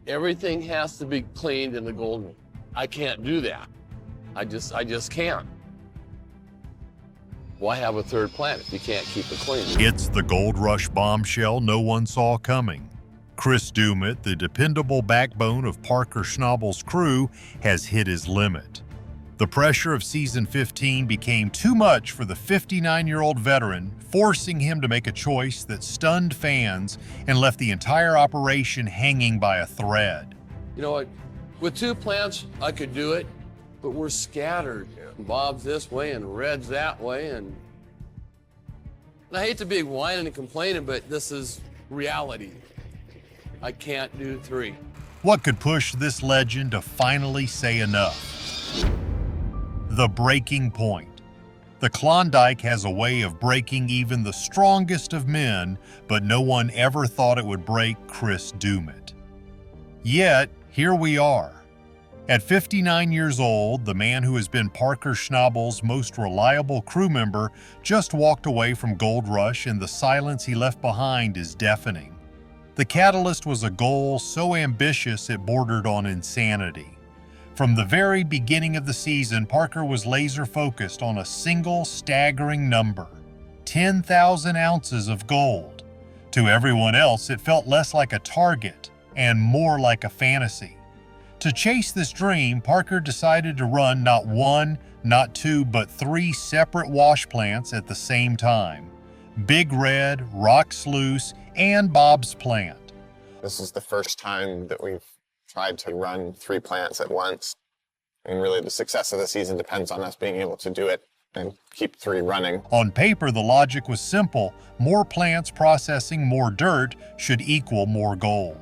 Everything has to be cleaned in the gold room. I can't do that. I just can't. Why have a third plant if you can't keep it clean? It's the Gold Rush bombshell no one saw coming. Chris Doumit, the dependable backbone of Parker Schnabel's crew, has hit his limit. The pressure of season 15 became too much for the 59-year-old veteran, forcing him to make a choice that stunned fans and left the entire operation hanging by a thread. You know what? With 2 plants, I could do it, but we're scattered. Bob's this way and Red's that way, and I hate to be whining and complaining, but this is reality. I can't do 3. What could push this legend to finally say enough? The breaking point. The Klondike has a way of breaking even the strongest of men, but no one ever thought it would break Chris Doumit. Yet, here we are. At 59 years old, the man who has been Parker Schnabel's most reliable crew member just walked away from Gold Rush, and the silence he left behind is deafening. The catalyst was a goal so ambitious it bordered on insanity. From the very beginning of the season, Parker was laser-focused on a single staggering number: 10,000 ounces of gold. To everyone else, it felt less like a target and more like a fantasy. To chase this dream, Parker decided to run not 1, not 2, but 3 separate wash plants at the same time: Big Red, Rock Sluice, and Bob's plant. This is the first time that we've tried to run 3 plants at once. And really the success of the season depends on us being able to do it and keep 3 running. On paper, the logic was simple: more plants processing more dirt should equal more gold.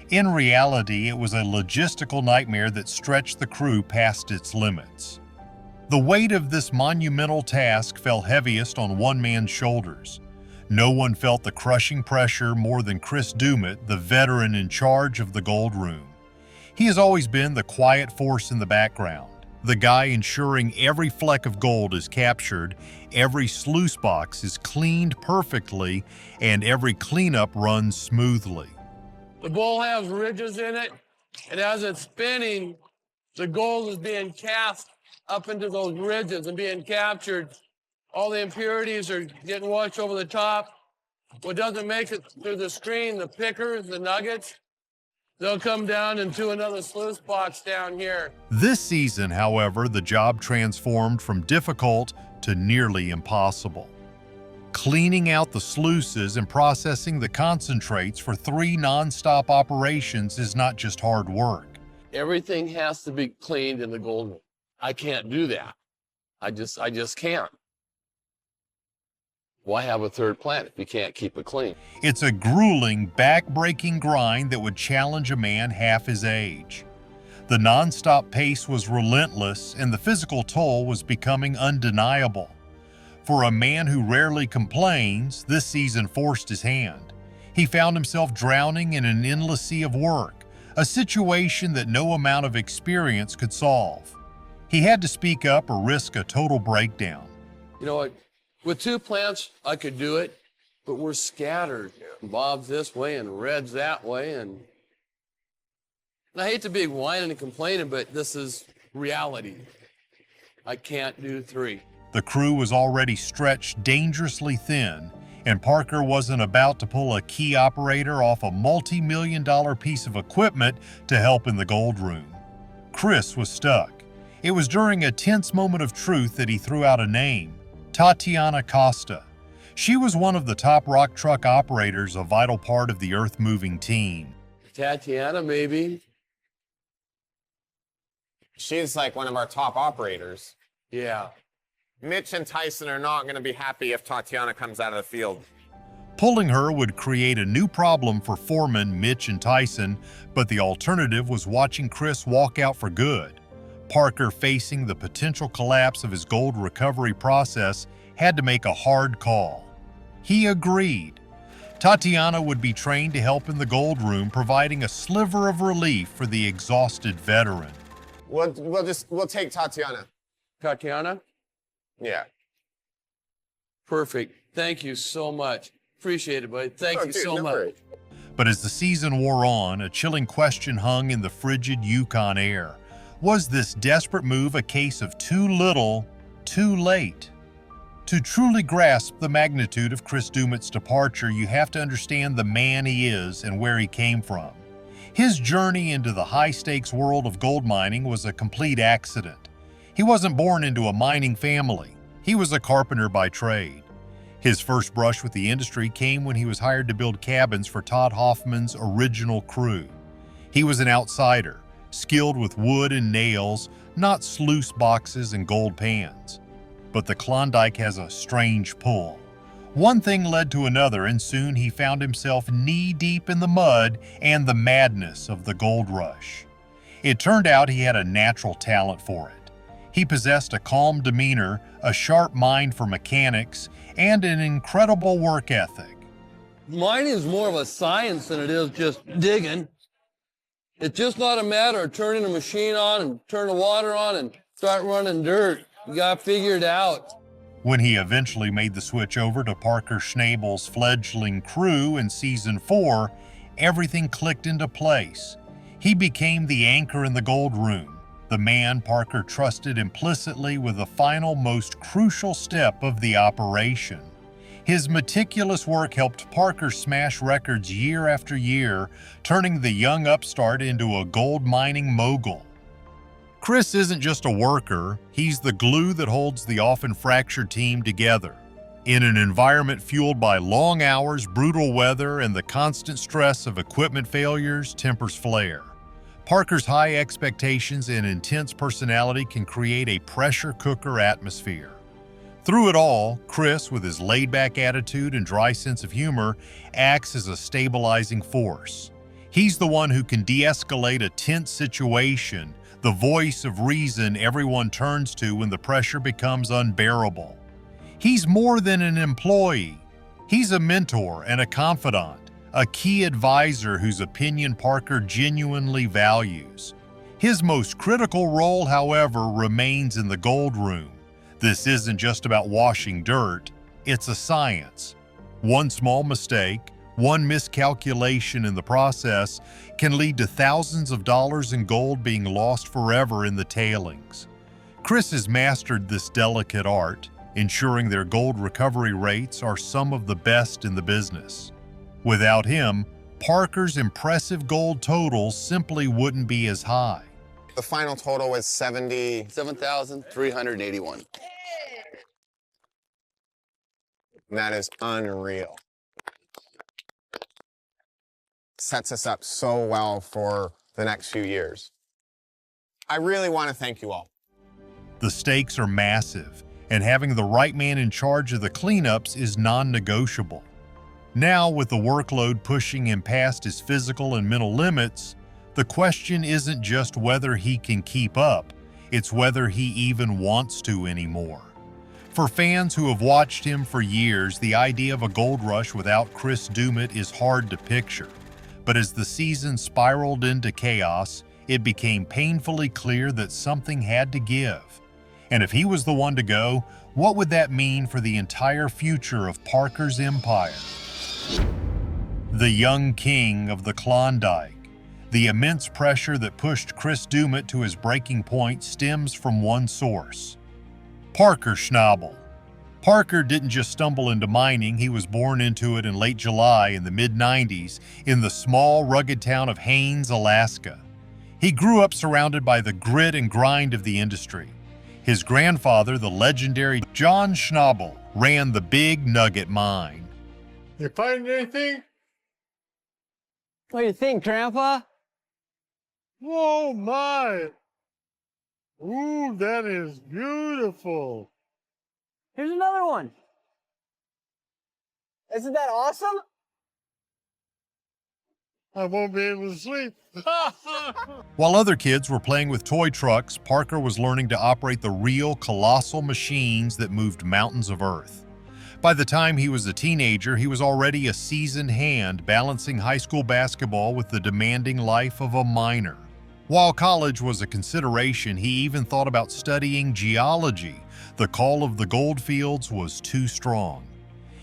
In reality, it was a logistical nightmare that stretched the crew past its limits. The weight of this monumental task fell heaviest on one man's shoulders. No one felt the crushing pressure more than Chris Doumit, the veteran in charge of the gold room. He has always been the quiet force in the background, the guy ensuring every fleck of gold is captured, every sluice box is cleaned perfectly, and every cleanup runs smoothly. The bowl has ridges in it, and as it's spinning, the gold is being cast up into those ridges and being captured. All the impurities are getting washed over the top. What doesn't make it through the screen, the pickers, the nuggets, they'll come down into another sluice box down here. This season, however, the job transformed from difficult to nearly impossible. Cleaning out the sluices and processing the concentrates for 3 non-stop operations is not just hard work. Everything has to be cleaned in the gold room. I can't do that. I just can't. Why have a third plant if you can't keep it clean? It's a grueling, back-breaking grind that would challenge a man half his age. The non-stop pace was relentless, and the physical toll was becoming undeniable. For a man who rarely complains, this season forced his hand. He found himself drowning in an endless sea of work, a situation that no amount of experience could solve. He had to speak up or risk a total breakdown. You know what? With 2 plants, I could do it, but we're scattered. Bob's this way and Red's that way, and I hate to be whining and complaining, but this is reality. I can't do 3. The crew was already stretched dangerously thin, and Parker wasn't about to pull a key operator off a multi-million-dollar piece of equipment to help in the gold room. Chris was stuck. It was during a tense moment of truth that he threw out a name: Tatiana Costa. She was one of the top rock truck operators, a vital part of the earth-moving team. Tatiana, maybe? She's like one of our top operators. Yeah. Mitch and Tyson are not going to be happy if Tatiana comes out of the field. Pulling her would create a new problem for foremen Mitch and Tyson, but the alternative was watching Chris walk out for good. Parker, facing the potential collapse of his gold recovery process, had to make a hard call. He agreed. Tatiana would be trained to help in the gold room, providing a sliver of relief for the exhausted veteran. We'll take Tatiana. Tatiana? Yeah. Perfect. Thank you so much. Appreciate it, buddy. Thank you Dude, so no much. worries. But as the season wore on, a chilling question hung in the frigid Yukon air. Was this desperate move a case of too little, too late? To truly grasp the magnitude of Chris Doumit's departure, you have to understand the man he is and where he came from. His journey into the high-stakes world of gold mining was a complete accident. He wasn't born into a mining family. He was a carpenter by trade. His first brush with the industry came when he was hired to build cabins for Todd Hoffman's original crew. He was an outsider, skilled with wood and nails, not sluice boxes and gold pans. But the Klondike has a strange pull. One thing led to another, and soon he found himself knee-deep in the mud and the madness of the gold rush. It turned out he had a natural talent for it. He possessed a calm demeanor, a sharp mind for mechanics, and an incredible work ethic. Mining is more of a science than it is just digging. It's just not a matter of turning a machine on and turn the water on and start running dirt. You got to figure it out. When he eventually made the switch over to Parker Schnabel's fledgling crew in Season 4, everything clicked into place. He became the anchor in the gold room, the man Parker trusted implicitly with the final, most crucial step of the operation. His meticulous work helped Parker smash records year after year, turning the young upstart into a gold mining mogul. Chris isn't just a worker, he's the glue that holds the often fractured team together. In an environment fueled by long hours, brutal weather, and the constant stress of equipment failures, tempers flare. Parker's high expectations and intense personality can create a pressure cooker atmosphere. Through it all, Chris, with his laid-back attitude and dry sense of humor, acts as a stabilizing force. He's the one who can de-escalate a tense situation, the voice of reason everyone turns to when the pressure becomes unbearable. He's more than an employee. He's a mentor and a confidant, a key advisor whose opinion Parker genuinely values. His most critical role, however, remains in the gold room. This isn't just about washing dirt, it's a science. One small mistake, one miscalculation in the process can lead to thousands of dollars in gold being lost forever in the tailings. Chris has mastered this delicate art, ensuring their gold recovery rates are some of the best in the business. Without him, Parker's impressive gold totals simply wouldn't be as high. The final total was 7,381. and that is unreal. Sets us up so well for the next few years. I really want to thank you all. The stakes are massive, and having the right man in charge of the cleanups is non-negotiable. Now, with the workload pushing him past his physical and mental limits, the question isn't just whether he can keep up, it's whether he even wants to anymore. For fans who have watched him for years, the idea of a gold rush without Chris Doumit is hard to picture. But as the season spiraled into chaos, it became painfully clear that something had to give. And if he was the one to go, what would that mean for the entire future of Parker's empire? The young king of the Klondike. The immense pressure that pushed Chris Doumit to his breaking point stems from one source: Parker Schnabel. Parker didn't just stumble into mining, he was born into it in late July in the mid-90s in the small, rugged town of Haines, Alaska. He grew up surrounded by the grit and grind of the industry. His grandfather, the legendary John Schnabel, ran the Big Nugget mine. You find anything? What do you think, Grandpa? Oh my! Ooh, that is beautiful. Here's another one. Isn't that awesome? I won't be able to sleep. While other kids were playing with toy trucks, Parker was learning to operate the real, colossal machines that moved mountains of earth. By the time he was a teenager, he was already a seasoned hand, balancing high school basketball with the demanding life of a miner. While college was a consideration, he even thought about studying geology. The call of the goldfields was too strong.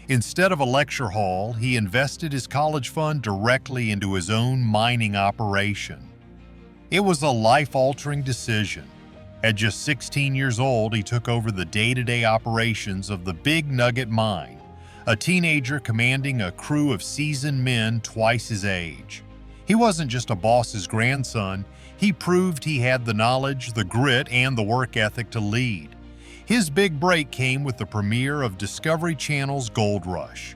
Instead of a lecture hall, he invested his college fund directly into his own mining operation. It was a life-altering decision. At just 16 years old, he took over the day-to-day operations of the Big Nugget Mine, a teenager commanding a crew of seasoned men twice his age. He wasn't just a boss's grandson, he proved he had the knowledge, the grit, and the work ethic to lead. His big break came with the premiere of Discovery Channel's Gold Rush.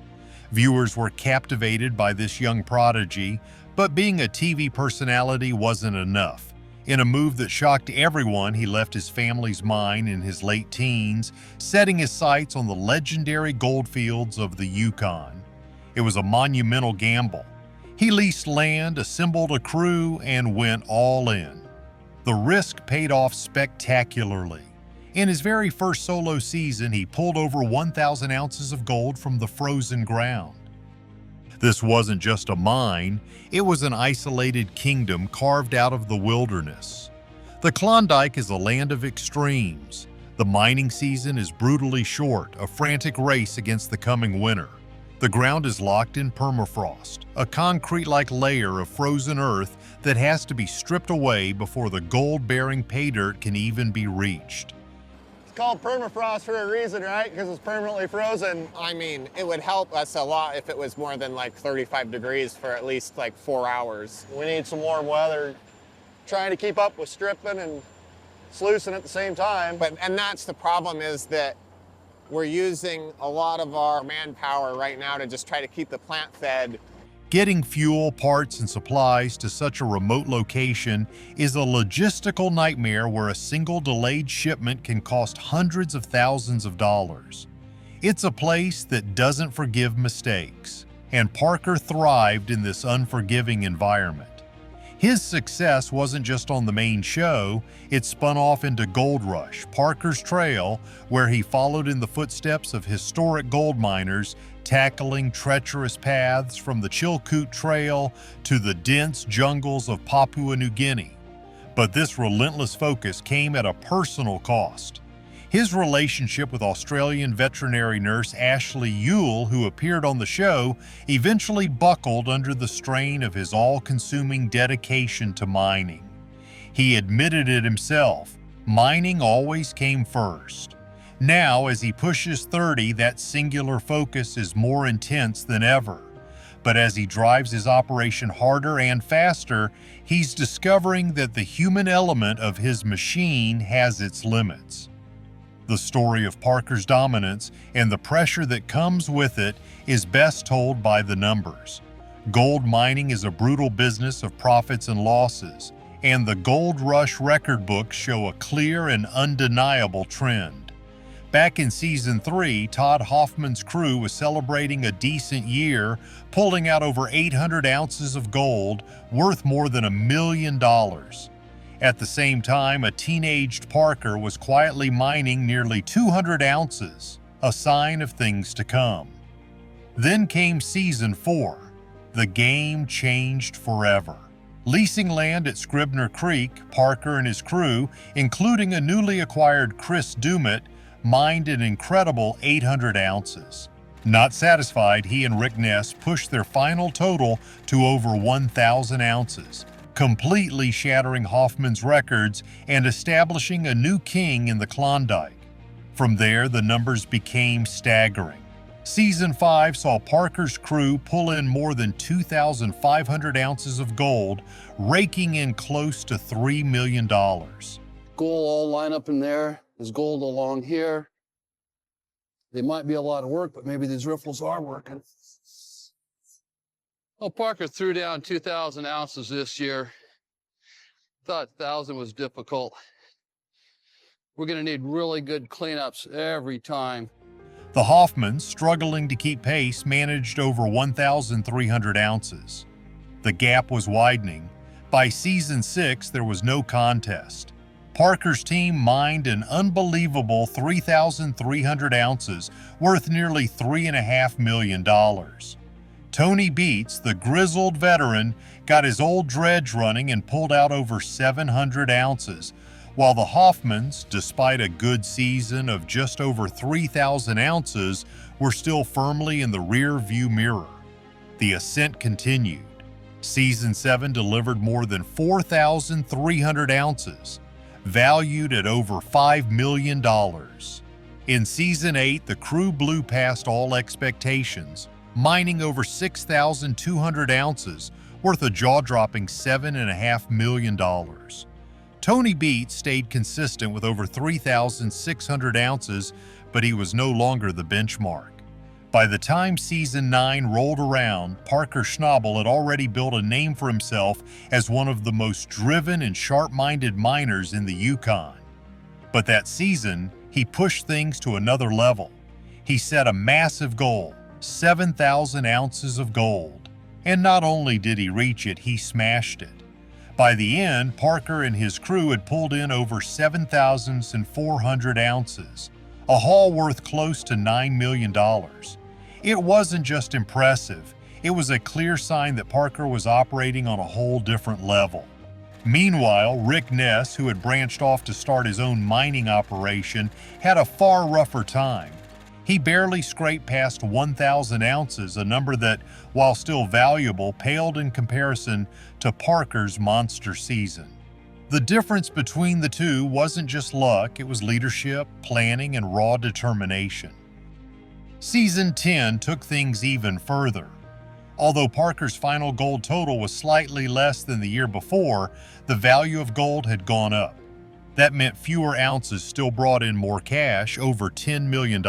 Viewers were captivated by this young prodigy, but being a TV personality wasn't enough. In a move that shocked everyone, he left his family's mine in his late teens, setting his sights on the legendary goldfields of the Yukon. It was a monumental gamble. He leased land, assembled a crew, and went all in. The risk paid off spectacularly. In his very first solo season, he pulled over 1,000 ounces of gold from the frozen ground. This wasn't just a mine, it was an isolated kingdom carved out of the wilderness. The Klondike is a land of extremes. The mining season is brutally short, a frantic race against the coming winter. The ground is locked in permafrost, a concrete-like layer of frozen earth that has to be stripped away before the gold-bearing pay dirt can even be reached. It's called permafrost for a reason, right? Because it's permanently frozen. I mean, it would help us a lot if it was more than like 35 degrees for at least like 4 hours. We need some warm weather. Trying to keep up with stripping and sluicing at the same time. And that's the problem, is that we're using a lot of our manpower right now to just try to keep the plant fed. Getting fuel, parts, and supplies to such a remote location is a logistical nightmare where a single delayed shipment can cost hundreds of thousands of dollars. It's a place that doesn't forgive mistakes, and Parker thrived in this unforgiving environment. His success wasn't just on the main show, it spun off into Gold Rush, Parker's Trail, where he followed in the footsteps of historic gold miners, tackling treacherous paths from the Chilkoot Trail to the dense jungles of Papua New Guinea. But this relentless focus came at a personal cost. His relationship with Australian veterinary nurse Ashley Yule, who appeared on the show, eventually buckled under the strain of his all-consuming dedication to mining. He admitted it himself, mining always came first. Now, as he pushes 30, that singular focus is more intense than ever. But as he drives his operation harder and faster, he's discovering that the human element of his machine has its limits. The story of Parker's dominance and the pressure that comes with it is best told by the numbers. Gold mining is a brutal business of profits and losses, and the Gold Rush record books show a clear and undeniable trend. Back in Season 3, Todd Hoffman's crew was celebrating a decent year, pulling out over 800 ounces of gold, worth more than $1 million. At the same time, a teenaged Parker was quietly mining nearly 200 ounces, a sign of things to come. Then came Season 4. The game changed forever. Leasing land at Scribner Creek, Parker and his crew, including a newly acquired Chris Doumit, mined an incredible 800 ounces. Not satisfied, he and Rick Ness pushed their final total to over 1,000 ounces, completely shattering Hoffman's records and establishing a new king in the Klondike. From there, the numbers became staggering. Season 5 saw Parker's crew pull in more than 2,500 ounces of gold, raking in close to $3 million. Gold all line up in there. There's gold along here. They might be a lot of work, but maybe these riffles are working. Well, Parker threw down 2,000 ounces this year. Thought 1,000 was difficult. We're going to need really good cleanups every time. The Hoffmans, struggling to keep pace, managed over 1,300 ounces. The gap was widening. By Season 6, there was no contest. Parker's team mined an unbelievable 3,300 ounces, worth nearly $3.5 million. Tony Beats, the grizzled veteran, got his old dredge running and pulled out over 700 ounces, while the Hoffmans, despite a good season of just over 3,000 ounces, were still firmly in the rear view mirror. The ascent continued. Season 7 delivered more than 4,300 ounces, valued at over $5 million. In Season 8, the crew blew past all expectations, mining over 6,200 ounces, worth a jaw-dropping $7.5 million. Tony Beat stayed consistent with over 3,600 ounces, but he was no longer the benchmark. By the time Season 9 rolled around, Parker Schnabel had already built a name for himself as one of the most driven and sharp-minded miners in the Yukon. But that season, he pushed things to another level. He set a massive goal, 7,000 ounces of gold. And not only did he reach it, he smashed it. By the end, Parker and his crew had pulled in over 7,400 ounces, a haul worth close to $9 million. It wasn't just impressive, it was a clear sign that Parker was operating on a whole different level. Meanwhile, Rick Ness, who had branched off to start his own mining operation, had a far rougher time. He barely scraped past 1,000 ounces, a number that, while still valuable, paled in comparison to Parker's monster season. The difference between the two wasn't just luck, it was leadership, planning, and raw determination. Season 10 took things even further. Although Parker's final gold total was slightly less than the year before, the value of gold had gone up. That meant fewer ounces still brought in more cash, over $10 million.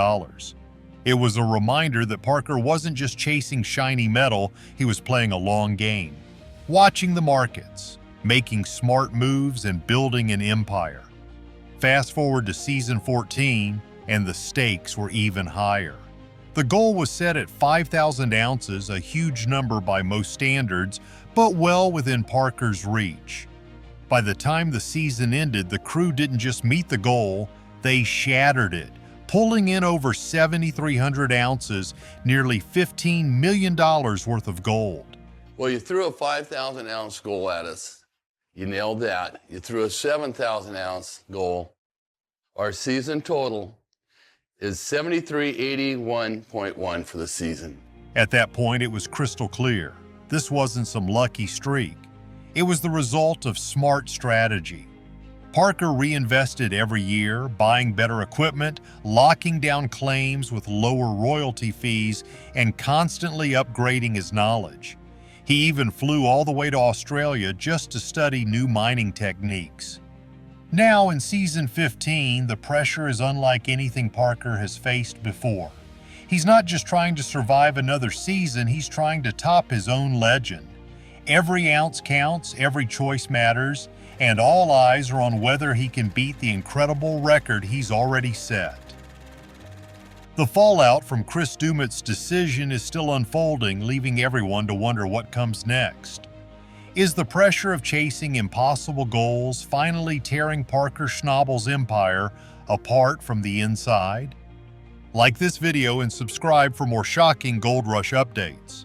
It was a reminder that Parker wasn't just chasing shiny metal, he was playing a long game, watching the markets, making smart moves, and building an empire. Fast forward to Season 14, and the stakes were even higher. The goal was set at 5,000 ounces, a huge number by most standards, but well within Parker's reach. By the time the season ended, the crew didn't just meet the goal, they shattered it, pulling in over 7,300 ounces, nearly $15 million worth of gold. Well, you threw a 5,000 ounce goal at us. You nailed that. You threw a 7,000 ounce goal. Our season total is 7381.1 for the season. At that point, it was crystal clear. This wasn't some lucky streak. It was the result of smart strategy. Parker reinvested every year, buying better equipment, locking down claims with lower royalty fees, and constantly upgrading his knowledge. He even flew all the way to Australia just to study new mining techniques. Now in Season 15, the pressure is unlike anything Parker has faced before. He's not just trying to survive another season, he's trying to top his own legend. Every ounce counts, every choice matters, and all eyes are on whether he can beat the incredible record he's already set. The fallout from Chris Doumit's decision is still unfolding, leaving everyone to wonder what comes next. Is the pressure of chasing impossible goals finally tearing Parker Schnabel's empire apart from the inside? Like this video and subscribe for more shocking Gold Rush updates.